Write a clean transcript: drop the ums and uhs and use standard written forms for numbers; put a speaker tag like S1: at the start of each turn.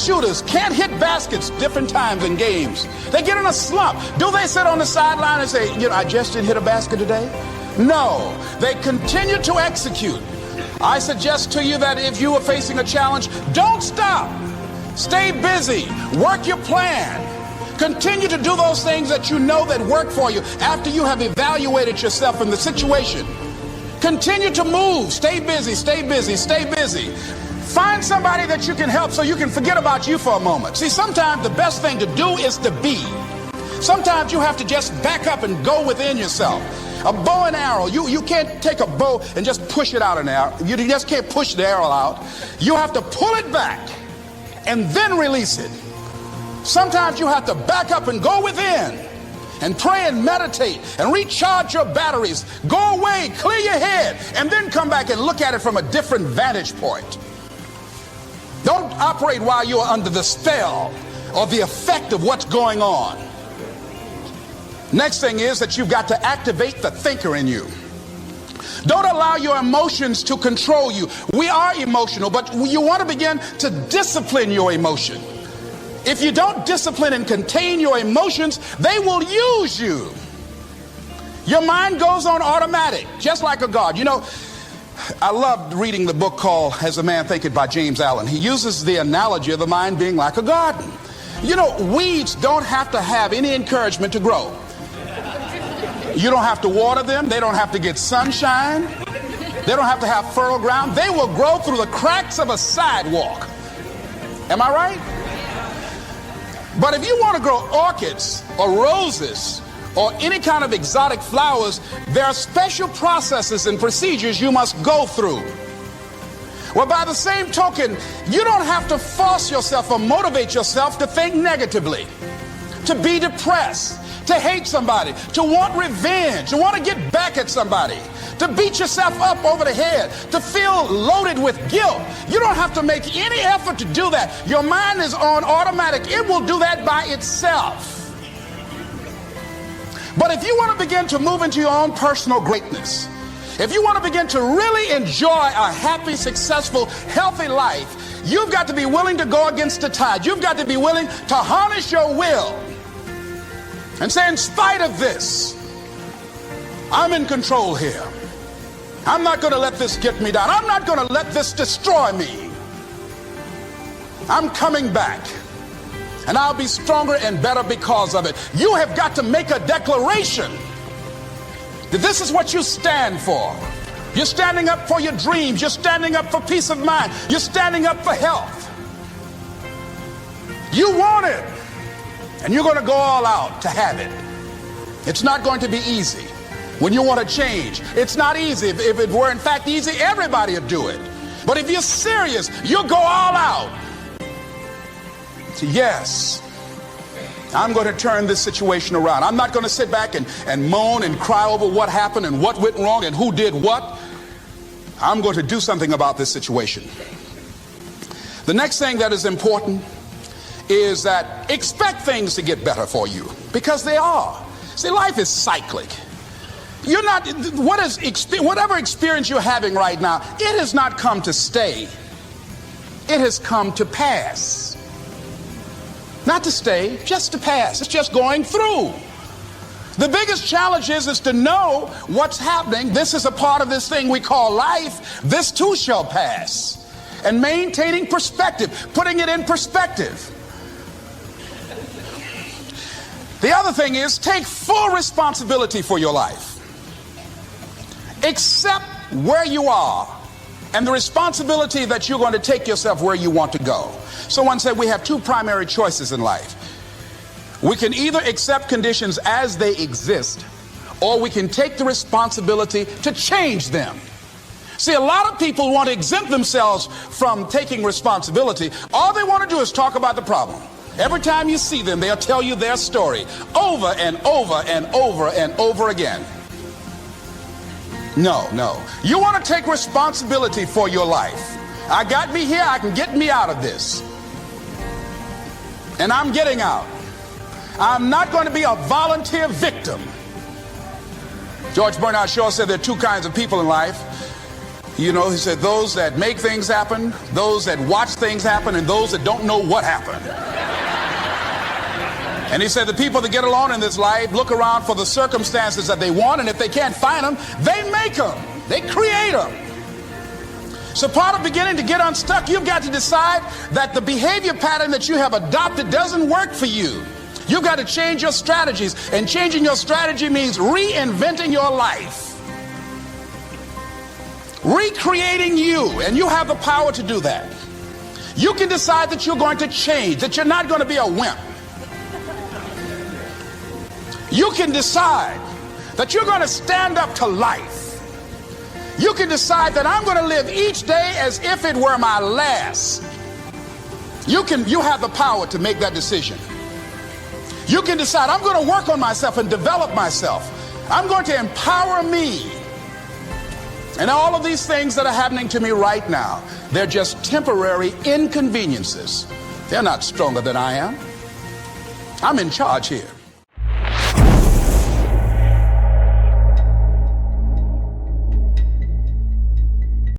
S1: shooters can't hit baskets different times in games. They get in a slump. Do they sit on the sideline and say, I just didn't hit a basket today? No, they continue to execute. I suggest to you that if you are facing a challenge, don't stop. Stay busy. Work your plan. Continue to do those things that you know that work for you after you have evaluated yourself in the situation. Continue to move. Stay busy, stay busy, stay busy. Find somebody that you can help so you can forget about you for a moment. See, sometimes the best thing to do is to be. Sometimes you have to just back up and go within yourself. A bow and arrow, you can't take a bow and just push it out an arrow. You just can't push the arrow out. You have to pull it back and then release it. Sometimes you have to back up and go within and pray and meditate and recharge your batteries. Go away, clear your head, and then come back and look at it from a different vantage point. Don't operate while you're under the spell or the effect of what's going on. Next thing is that you've got to activate the thinker in you. Don't allow your emotions to control you. We are emotional, but you want to begin to discipline your emotion. If you don't discipline and contain your emotions, they will use you. Your mind goes on automatic, just like a guard. I loved reading the book called As a Man Thinketh by James Allen. He uses the analogy of the mind being like a garden. Weeds don't have to have any encouragement to grow. You don't have to water them. They don't have to get sunshine. They don't have to have fertile ground. They will grow through the cracks of a sidewalk. Am I right? But if you want to grow orchids or roses or any kind of exotic flowers, there are special processes and procedures you must go through. Well, by the same token, you don't have to force yourself or motivate yourself to think negatively, to be depressed, to hate somebody, to want revenge, to want to get back at somebody, to beat yourself up over the head, to feel loaded with guilt. You don't have to make any effort to do that. Your mind is on automatic. It will do that by itself. But if you want to begin to move into your own personal greatness, if you want to begin to really enjoy a happy, successful, healthy life, you've got to be willing to go against the tide. You've got to be willing to harness your will and say, in spite of this, I'm in control here. I'm not going to let this get me down. I'm not going to let this destroy me. I'm coming back, and I'll be stronger and better because of it. You have got to make a declaration that this is what you stand for. You're standing up for your dreams. You're standing up for peace of mind. You're standing up for health. You want it, and you're going to go all out to have it. It's not going to be easy. When you want to change, it's not easy. If it were in fact easy, everybody would do it. But if you're serious, you'll go all out. So yes, I'm going to turn this situation around. I'm not going to sit back and moan and cry over what happened and what went wrong and who did what. I'm going to do something about this situation. The next thing that is important is that expect things to get better for you, because they are. See, life is cyclic. You're not, whatever experience you're having right now, it has not come to stay. It has come to pass. Not to stay, just to pass. It's just going through. The biggest challenge is to know what's happening. This is a part of this thing we call life. This too shall pass. And maintaining perspective, putting it in perspective. The other thing is take full responsibility for your life. Accept where you are and the responsibility that you're going to take yourself where you want to go. Someone said we have two primary choices in life. We can either accept conditions as they exist, or we can take the responsibility to change them. See, a lot of people want to exempt themselves from taking responsibility. All they want to do is talk about the problem. Every time you see them, they'll tell you their story over and over and over and over again. No. You want to take responsibility for your life. I got me here, I can get me out of this. And I'm getting out. I'm not going to be a volunteer victim. George Bernard Shaw said there are two kinds of people in life. You know, he said, those that make things happen, those that watch things happen, and those that don't know what happened. And he said the people that get along in this life look around for the circumstances that they want, and if they can't find them, they make them. They create them. So part of beginning to get unstuck, you've got to decide that the behavior pattern that you have adopted doesn't work for you. You've got to change your strategies, and changing your strategy means reinventing your life. Recreating you, and you have the power to do that. You can decide that you're going to change, that you're not going to be a wimp. You can decide that you're going to stand up to life. You can decide that I'm going to live each day as if it were my last. You have the power to make that decision. You can decide I'm going to work on myself and develop myself. I'm going to empower me. And all of these things that are happening to me right now, they're just temporary inconveniences. They're not stronger than I am. I'm in charge here.